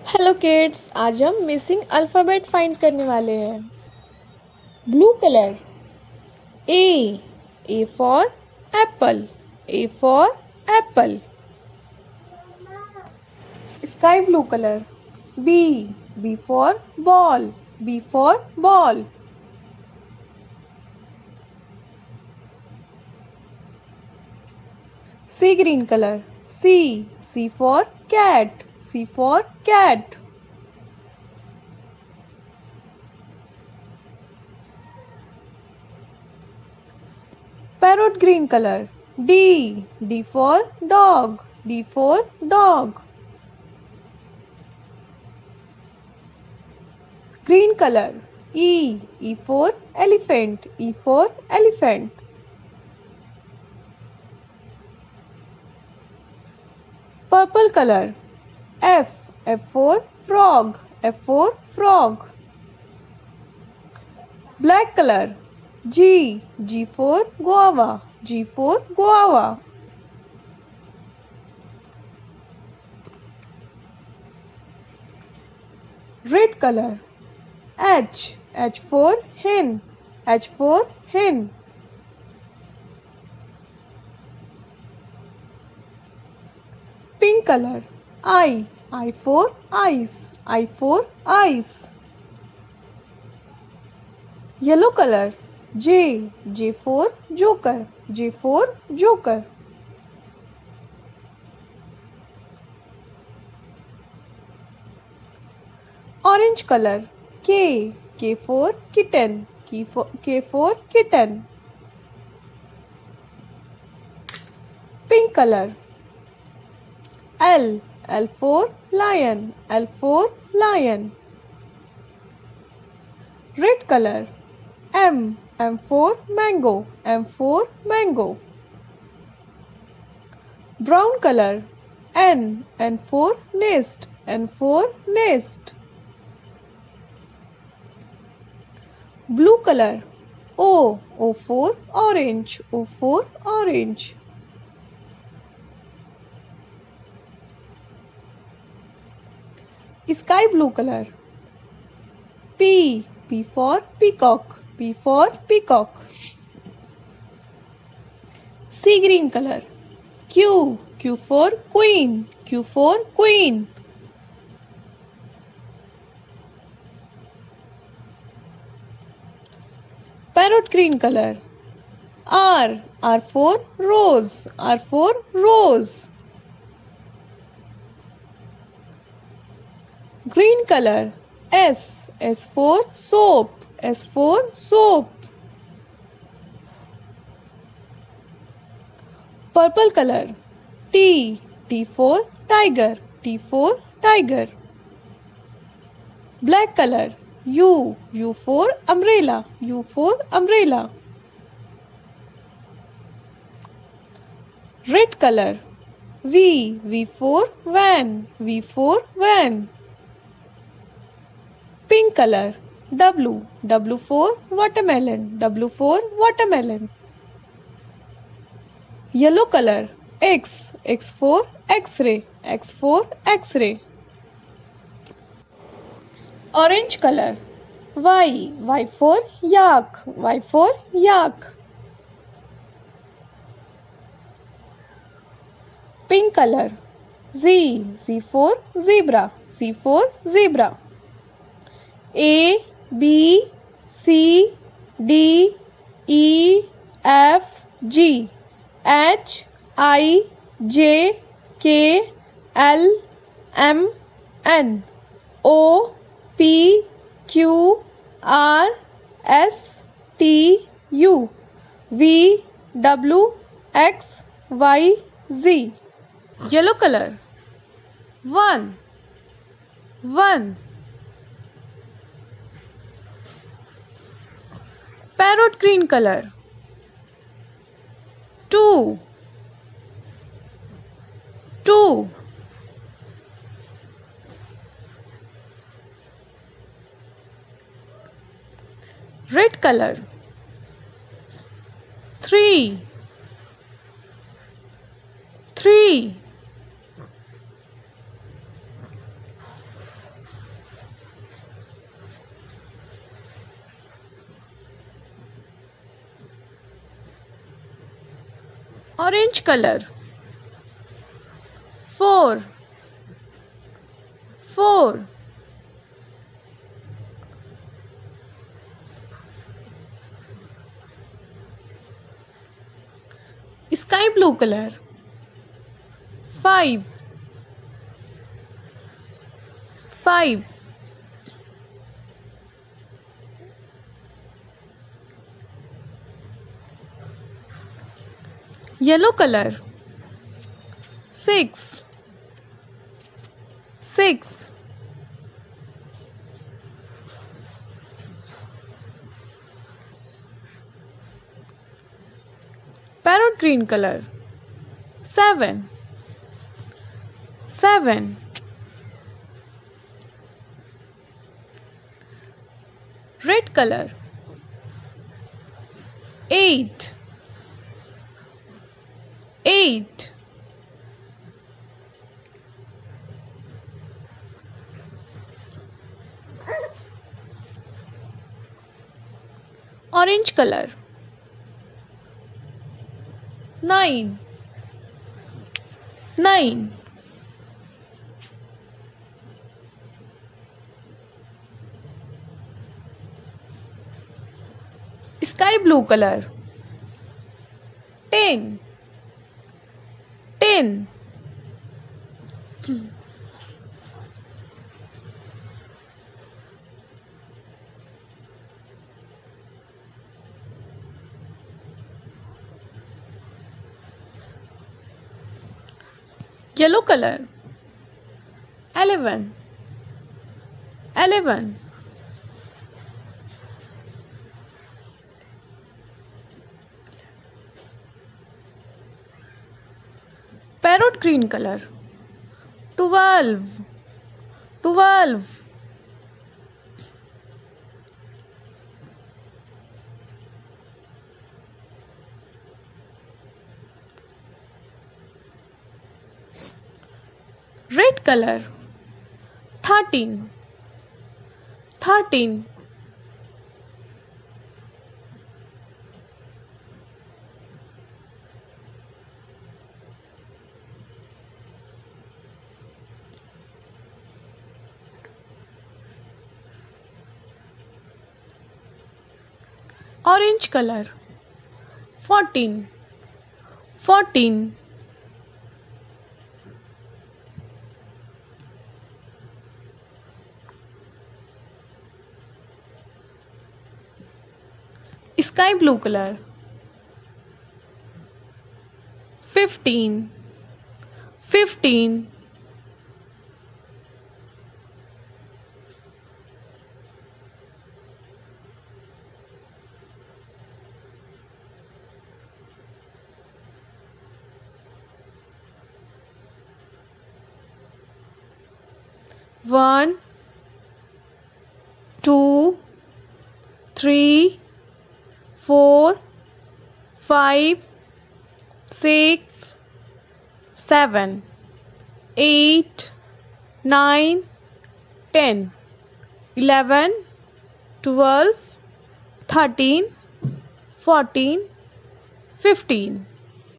Hello kids, आज हम missing alphabet find करने वाले हैं। Blue colour A for apple, A for apple. Sky blue colour B for ball, B for ball. C green colour C for cat, C for cat. Parrot green colour D for dog, D for dog. Green color E for elephant, E for elephant. Purple color F for frog, F for frog. Black color G for guava, G for guava. Red color H for hen, H for hen. Pink color I for ice, I for ice. Yellow color J for joker, J for joker. Orange color K for kitten, K for kitten. Pink color L for lion, L for lion. Red color M for mango, M for mango. Brown color N for nest, N for nest. Blue color O for orange, O for orange. Sky blue color P for peacock, P for peacock. Sea green color Q for queen, Q for queen. Parrot green color R for rose, R for rose. Green color S for soap, S for soap. Purple color T for tiger, T for tiger. Black color U for umbrella, U for umbrella. Red color V for van, V for van. Pink color W for watermelon, W for watermelon. Yellow color X for X-ray, X for X-ray. Orange color Y for yak, Y for yak. Pink color Z for zebra, Z for zebra. A B C D E F G H I J K L M N O P Q R S T U V W X Y Z. Yellow color 1 Parrot green color 2 Red color 3 3 orange color. 4 4 sky blue color. 5 5 yellow color. 6 6 parrot green color. 7 7 red color. 8 8 orange color. 9 9 sky blue color. 10 10 yellow color. 11 11 parrot green color. 12 12 red color. 13 13 orange color. 14 14 sky blue color. 15 15 1 2 3 4 5 6 7 8 9 10 11 12 13 14 15